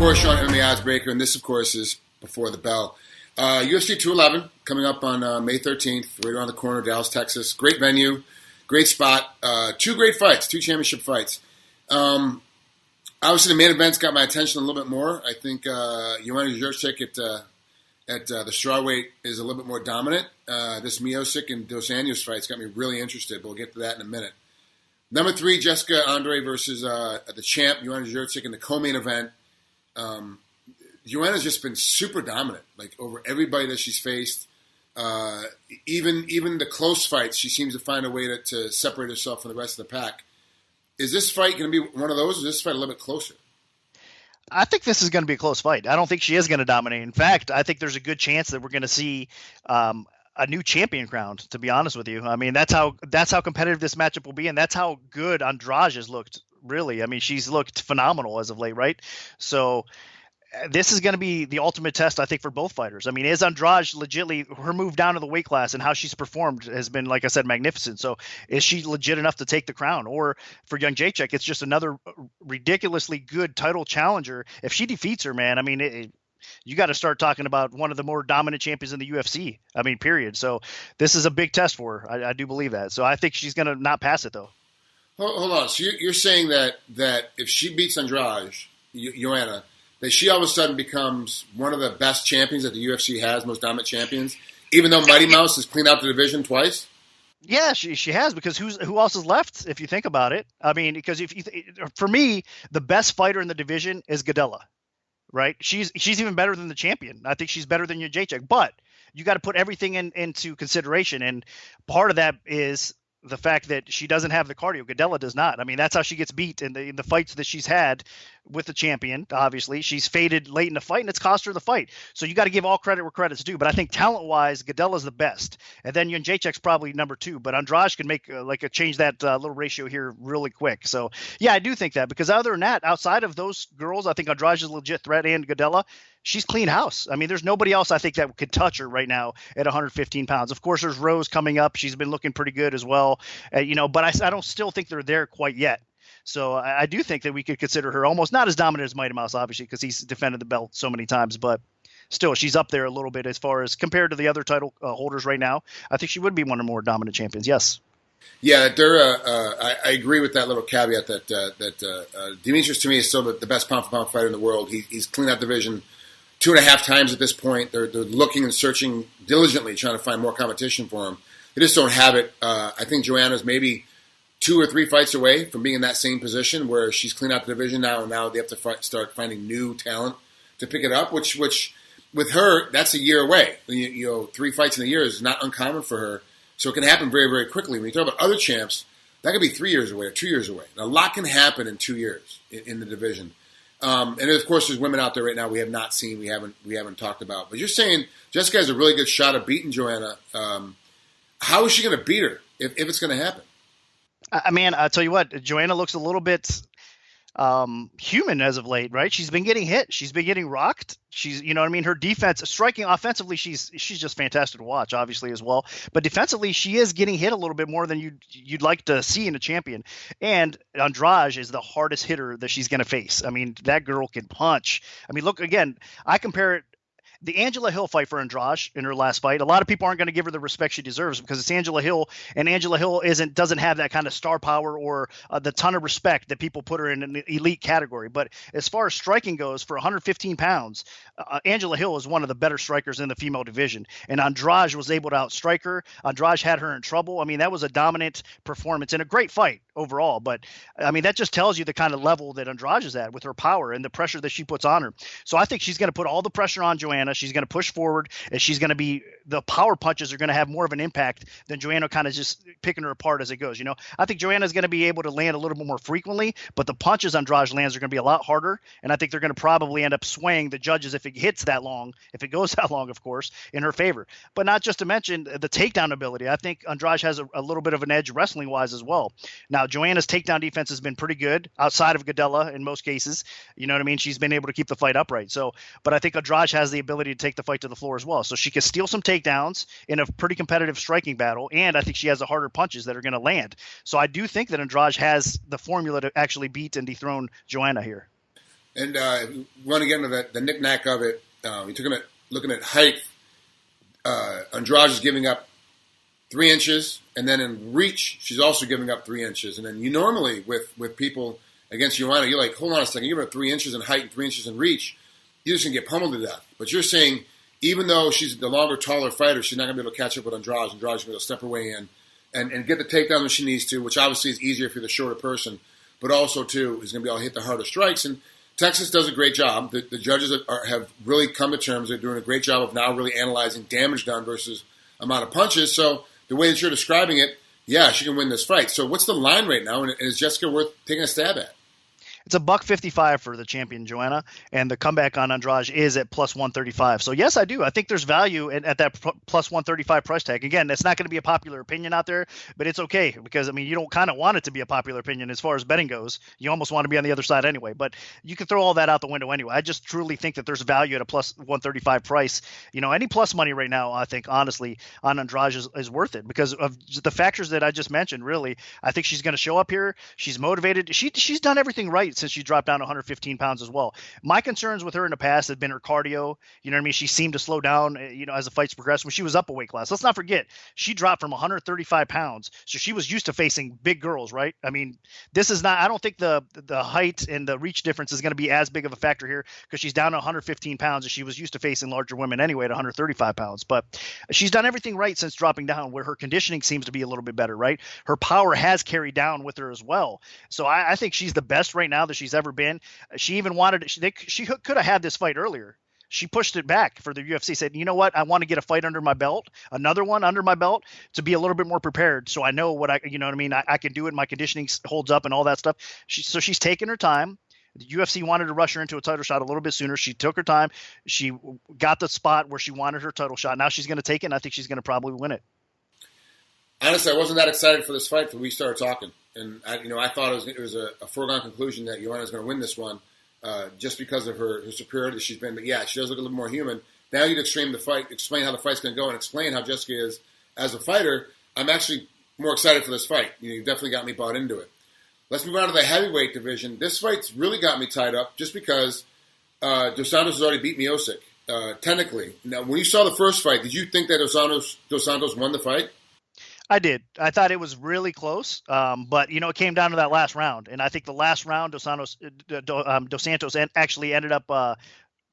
course, Sean, MMA Odds Breaker, and this, of course, is Before the Bell. UFC 211 coming up on May 13th, right around the corner, Dallas, Texas. Great venue, great spot. Two great fights, two championship fights. Obviously, the main events got my attention a little bit more. I think Joanna Jedrzejczyk at the strawweight is a little bit more dominant. This Miocic and Dos Anjos fight's got me really interested, but we'll get to that in a minute. Number 3, Jessica Andrade versus the champ, Joanna Jedrzejczyk, in the co-main event. Joanna's just been super dominant, like over everybody that she's faced. Even the close fights, she seems to find a way to separate herself from the rest of the pack. Is this fight going to be one of those, or is this fight a little bit closer? I think this is going to be a close fight. I don't think she is going to dominate. In fact, I think there's a good chance that we're going to see a new champion crowned, to be honest with you. I mean, that's how competitive this matchup will be, and that's how good Andrade has looked, really. I mean, she's looked phenomenal as of late, right? So this is going to be the ultimate test, I think, for both fighters. I mean, is Andrade legitly, her move down to the weight class and how she's performed has been, like I said, magnificent. So is she legit enough to take the crown? Or for Jedrzejczyk, it's just another ridiculously good title challenger. If she defeats her, man, I mean, you got to start talking about one of the more dominant champions in the UFC. I mean, period. So this is a big test for her. I do believe that. So I think she's going to not pass it, though. Hold on. So you're saying that if she beats Andrade, Joanna, that she all of a sudden becomes one of the best champions that the UFC has, most dominant champions, even though Mighty Mouse has cleaned out the division twice? Yeah, she has, because who else is left if you think about it? I mean, because for me, the best fighter in the division is Gadelha. Right, she's even better than the champion. I think she's better than Jedrzejczyk, but you got to put everything into consideration, and part of that is the fact that she doesn't have the cardio. Gadelha does not. I mean, that's how she gets beat in the fights that she's had with the champion. Obviously, she's faded late in the fight, and it's cost her the fight. So you got to give all credit where credit's due. But I think talent-wise, Gadelha's the best, and then Jedrzejczyk's probably number 2. But Andrade can make change that little ratio here really quick. So yeah, I do think that, because other than that, outside of those girls, I think Andrade is a legit threat, and Gadelha, she's clean house. I mean, there's nobody else I think that could touch her right now at 115 pounds. Of course, there's Rose coming up. She's been looking pretty good as well, but I don't still think they're there quite yet. So I do think that we could consider her almost not as dominant as Mighty Mouse, obviously, because he's defended the belt so many times, but still, she's up there a little bit as far as compared to the other title holders right now. I think she would be one of the more dominant champions. Yes. Yeah, I agree with that little caveat that Demetrius, to me, is still the best pound-for-pound fighter in the world. He's cleaned out division 2.5 times at this point. They're looking and searching diligently, trying to find more competition for him. They just don't have it. I think Joanna's maybe 2 or 3 fights away from being in that same position where she's cleaned out the division now, and now they have to start finding new talent to pick it up, which with her, that's a year away. 3 fights in a year is not uncommon for her, so it can happen very, very quickly. When you talk about other champs, that could be 3 years away or 2 years away. And a lot can happen in 2 years in the division. And of course, there's women out there right now we have not seen, we haven't talked about. But you're saying Jessica has a really good shot of beating Joanna. How is she going to beat her if it's going to happen? I'll tell you what, Joanna looks a little bit human as of late, right? She's been getting hit. She's been getting rocked. She's, her defense, striking offensively, she's just fantastic to watch, obviously, as well. But defensively, she is getting hit a little bit more than you'd like to see in a champion. And Andrade is the hardest hitter that she's going to face. I mean, that girl can punch. I mean, look, again, I compare it. The Angela Hill fight for Andrade in her last fight, a lot of people aren't going to give her the respect she deserves because it's Angela Hill, and Angela Hill doesn't have that kind of star power or the ton of respect that people put her in an elite category. But as far as striking goes, for 115 pounds, Angela Hill is one of the better strikers in the female division, and Andrade was able to outstrike her. Andrade had her in trouble. I mean, that was a dominant performance and a great fight overall. But I mean, that just tells you the kind of level that Andrade is at with her power and the pressure that she puts on her. So I think she's going to put all the pressure on Joanna. She's going to push forward, and she's going to be – the power punches are going to have more of an impact than Joanna kind of just picking her apart as it goes. I think Joanna's going to be able to land a little bit more frequently, but the punches Andrade lands are going to be a lot harder, and I think they're going to probably end up swaying the judges if it hits that long, if it goes that long, of course, in her favor. But not just to mention the takedown ability. I think Andrade has a little bit of an edge wrestling-wise as well. Now, Joanna's takedown defense has been pretty good outside of Gadelha in most cases. You know what I mean? She's been able to keep the fight upright. So, but I think Andrade has the ability to take the fight to the floor as well. So she can steal some takedowns in a pretty competitive striking battle, and I think she has the harder punches that are going to land. So I do think that Andrade has the formula to actually beat and dethrone Joanna here. And running into the knick-knack of it, looking at height, Andrade is giving up 3 inches, and then in reach, she's also giving up 3 inches. And then you normally, with people against Joanna, you're like, hold on a second, you're giving up 3 inches in height and 3 inches in reach, you're just going to get pummeled to death. But you're saying, even though she's the longer, taller fighter, she's not going to be able to catch up with Andrade. Andrade's going to be able to step her way in and get the takedown when she needs to, which obviously is easier if you're the shorter person, but also, too, is going to be able to hit the harder strikes. And Texas does a great job. The judges have really come to terms. They're doing a great job of now really analyzing damage done versus amount of punches. So the way that you're describing it, yeah, she can win this fight. So what's the line right now, and is Jessica worth taking a stab at? It's $155 for the champion, Joanna, and the comeback on Andrade is at plus 135. So, yes, I do. I think there's value at that plus 135 price tag. Again, that's not going to be a popular opinion out there, but it's okay because, I mean, you don't kind of want it to be a popular opinion as far as betting goes. You almost want to be on the other side anyway, but you can throw all that out the window anyway. I just truly think that there's value at a plus 135 price. You know, any plus money right now, I think, honestly, on Andrade is worth it because of the factors that I just mentioned, really. I think she's going to show up here. She's motivated. She's done everything right since she dropped down 115 pounds as well. My concerns with her in the past have been her cardio. You know what I mean? She seemed to slow down, as the fights progressed when she was up a weight class. Let's not forget, she dropped from 135 pounds. So she was used to facing big girls, right? I mean, this is not, I don't think the height and the reach difference is going to be as big of a factor here because she's down to 115 pounds and she was used to facing larger women anyway at 135 pounds. But she's done everything right since dropping down, where her conditioning seems to be a little bit better, right? Her power has carried down with her as well. So I think she's the best right now that she's ever been. She even wanted she could have had this fight earlier. She pushed it back for the UFC, said, you know what, I want to get a fight under my belt, another one under my belt, to be a little bit more prepared so I know what I can do it, my conditioning holds up and all that stuff. So she's taking her time. The UFC wanted to rush her into a title shot a little bit sooner. She took her time. She got the spot where she wanted her title shot. Now she's going to take it, and I think she's going to probably win it. Honestly, I wasn't that excited for this fight until we started talking. And I thought it was a foregone conclusion that Joanna's going to win this one just because of her superiority she's been. But yeah, she does look a little more human. Now you'd explain how the fight's going to go, and explain how Jessica is as a fighter. I'm actually more excited for this fight. You definitely got me bought into it. Let's move on to the heavyweight division. This fight's really got me tied up just because Dos Santos has already beat Miocic, technically. Now, when you saw the first fight, did you think that Dos Santos won the fight? I did. I thought it was really close, but it came down to that last round, and I think the last round, Dos Santos actually ended up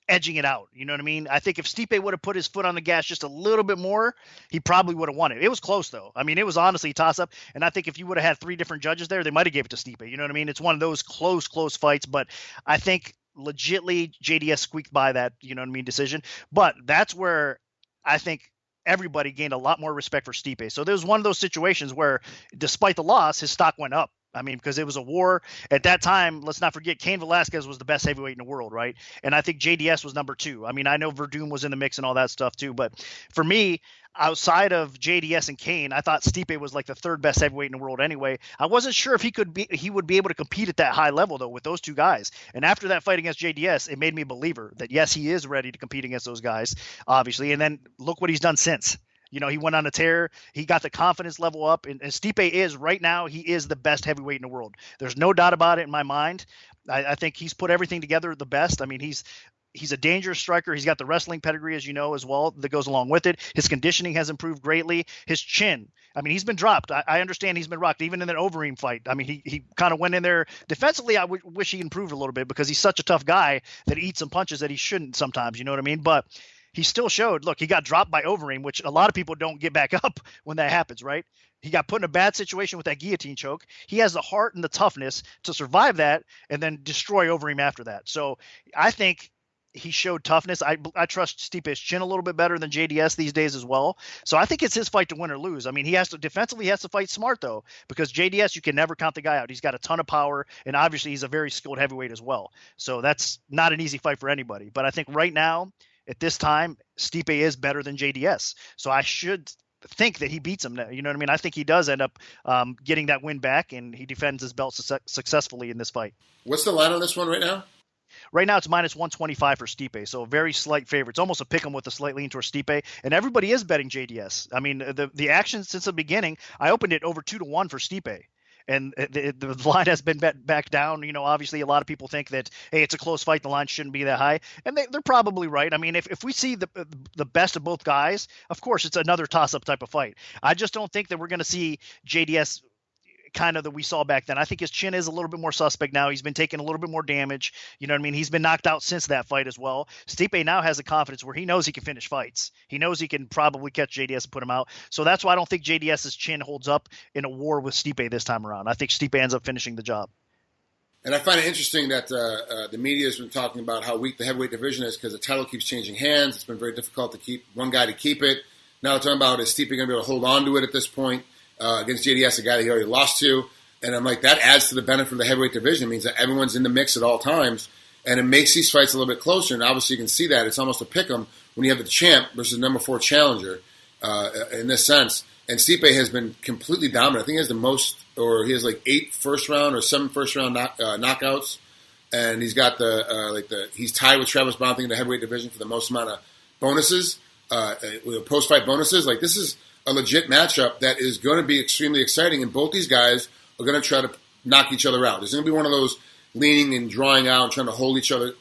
edging it out. You know what I mean? I think if Stipe would have put his foot on the gas just a little bit more, he probably would have won it. It was close though. I mean, it was honestly a toss-up, and I think if you would have had 3 different judges there, they might have gave it to Stipe. You know what I mean? It's one of those close fights, but I think legitly JDS squeaked by that, decision. But that's where I think everybody gained a lot more respect for Stipe. So there was one of those situations where, despite the loss, his stock went up. I mean, because it was a war. At that time, let's not forget, Cain Velasquez was the best heavyweight in the world, right? And I think JDS was number 2. I mean, I know Verdum was in the mix and all that stuff too, but for me, outside of JDS and Cain, I thought Stipe was like the 3rd best heavyweight in the world anyway. I wasn't sure if he would be able to compete at that high level though with those 2 guys. And after that fight against JDS, it made me a believer that yes, he is ready to compete against those guys, obviously. And then look what he's done since. He went on a tear. He got the confidence level up. And Stipe is, right now, he is the best heavyweight in the world. There's no doubt about it in my mind. I think he's put everything together the best. I mean, he's a dangerous striker. He's got the wrestling pedigree, as you know, as well, that goes along with it. His conditioning has improved greatly. His chin, I mean, he's been dropped. I understand he's been rocked, even in that Overeem fight. I mean, he kind of went in there defensively. I wish he improved a little bit because he's such a tough guy that eats some punches that he shouldn't sometimes, you know what I mean? But he still showed, look, he got dropped by Overeem, which a lot of people don't get back up when that happens, right? He got put in a bad situation with that guillotine choke. He has the heart and the toughness to survive that and then destroy Overeem after that. So I think he showed toughness. I trust Stipe's chin a little bit better than JDS these days as well. So I think it's his fight to win or lose. I mean, he has to fight smart though, because JDS, you can never count the guy out. He's got a ton of power, and obviously he's a very skilled heavyweight as well. So that's not an easy fight for anybody. But I think right now, at this time, Stipe is better than JDS. So I should think that he beats him. You know what I mean? I think he does end up getting that win back, and he defends his belt successfully in this fight. What's the line on this one right now? Right now, it's minus 125 for Stipe, so a very slight favorite. It's almost a pick 'em with a slight lean towards Stipe, and everybody is betting JDS. I mean, the action since the beginning, I opened it over 2-1 for Stipe. and the line has been bet back down. Obviously a lot of people think that, hey, it's a close fight, the line shouldn't be that high, and they're probably right. I mean, if we see the best of both guys, of course it's another toss-up type of fight. I just don't think that we're going to see JDS kind of that we saw back then. I think his chin is a little bit more suspect now. He's been taking a little bit more damage. You know what I mean? He's been knocked out since that fight as well. Stipe now has a confidence where he knows he can finish fights. He knows he can probably catch JDS and put him out. So that's why I don't think JDS's chin holds up in a war with Stipe this time around. I think Stipe ends up finishing the job. And I find it interesting that the media has been talking about how weak the heavyweight division is because the title keeps changing hands. It's been very difficult to keep one guy to keep it. Now they're talking about is Stipe going to be able to hold on to it at this point against JDS, a guy that he already lost to. And I'm like, that adds to the benefit of the heavyweight division. It means that everyone's in the mix at all times. And it makes these fights a little bit closer. And obviously you can see that. It's almost a pick-em when you have the champ versus the number 4 challenger in this sense. And Stipe has been completely dominant. I think he has the most, or he has like 8 first-round or 7 first-round knockouts. And he's got he's tied with Travis Brown, I think, in the heavyweight division for the most amount of bonuses, post-fight bonuses. Like, this is a legit matchup that is going to be extremely exciting. And both these guys are going to try to knock each other out. There's going to be one of those leaning and drawing out and trying to hold each other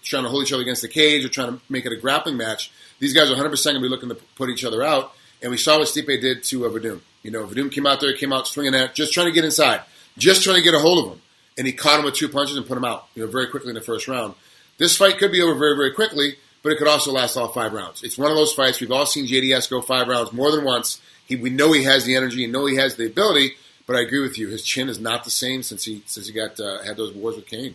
against the cage or trying to make it a grappling match. These guys are 100% going to be looking to put each other out. And we saw what Stipe did to Verdum. Verdum came out swinging at, just trying to get inside, just trying to get a hold of him. And he caught him with 2 punches and put him out, very quickly in the first round. This fight could be over very, very quickly, but it could also last all 5 rounds. It's one of those fights. We've all seen JDS go 5 rounds more than once. We know he has the energy and know he has the ability. But I agree with you. His chin is not the same since he had those wars with Cain.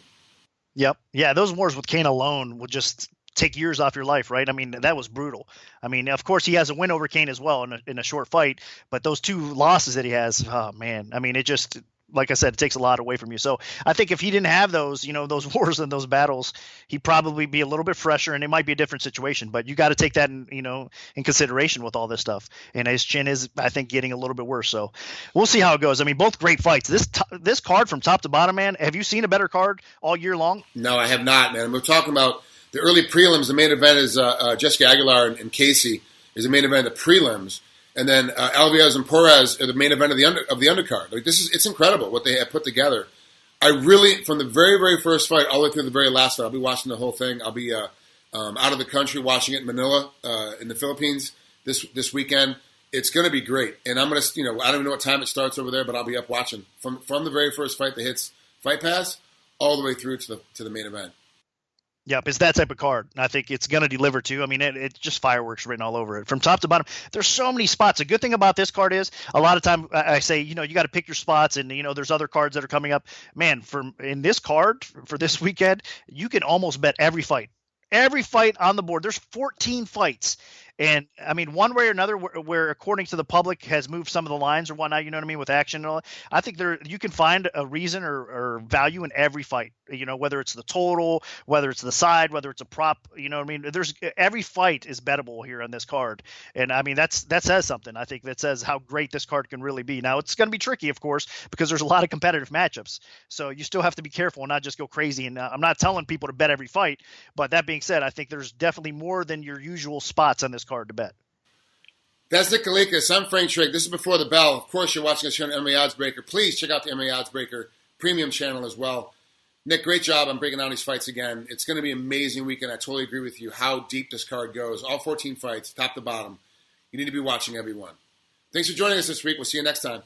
Yep. Yeah, those wars with Cain alone would just take years off your life, right? I mean, that was brutal. I mean, of course, he has a win over Cain as well in a short fight, but those 2 losses that he has, oh man. I mean, it just, like I said, it takes a lot away from you. So I think if he didn't have those, those wars and those battles, he'd probably be a little bit fresher, and it might be a different situation. But you got to take that in consideration with all this stuff. And his chin is, I think, getting a little bit worse. So we'll see how it goes. I mean, both great fights. This card from top to bottom, man. Have you seen a better card all year long? No, I have not, man. We're talking about the early prelims. The main event is Jessica Aguilar and Casey is the main event of the prelims. And then Alvarez and Perez are the main event of the undercard. Like, it's incredible what they have put together. I really, from the very, very first fight all the way through the very last fight, I'll be watching the whole thing. I'll be out of the country watching it in Manila, in the Philippines this weekend. It's going to be great. And I'm going to, I don't even know what time it starts over there, but I'll be up watching from the very first fight that hits Fight Pass all the way through to the main event. Yep, it's that type of card. I think it's going to deliver too. I mean, it's just fireworks written all over it. From top to bottom, there's so many spots. A good thing about this card is a lot of time I say, you got to pick your spots, and, there's other cards that are coming up. Man, in this card for this weekend, you can almost bet every fight. Every fight on the board. There's 14 fights. And I mean, one way or another, where according to the public has moved some of the lines or whatnot, with action and all, I think you can find a reason or value in every fight, whether it's the total, whether it's the side, whether it's a prop, there's every fight is bettable here on this card. And I mean, that says something. I think that says how great this card can really be. Now it's going to be tricky, of course, because there's a lot of competitive matchups. So you still have to be careful and not just go crazy. And I'm not telling people to bet every fight, but that being said, I think there's definitely more than your usual spots on this card to bet. That's Nick Kalikas. I'm Frank Trigg. This is Before the Bell. Of course, you're watching us here on MMA Oddsbreaker. Please check out the MMA Oddsbreaker premium channel as well. Nick, great job on breaking down these fights again. It's going to be an amazing weekend. I totally agree with you how deep this card goes. All 14 fights, top to bottom. You need to be watching every one. Thanks for joining us this week. We'll see you next time.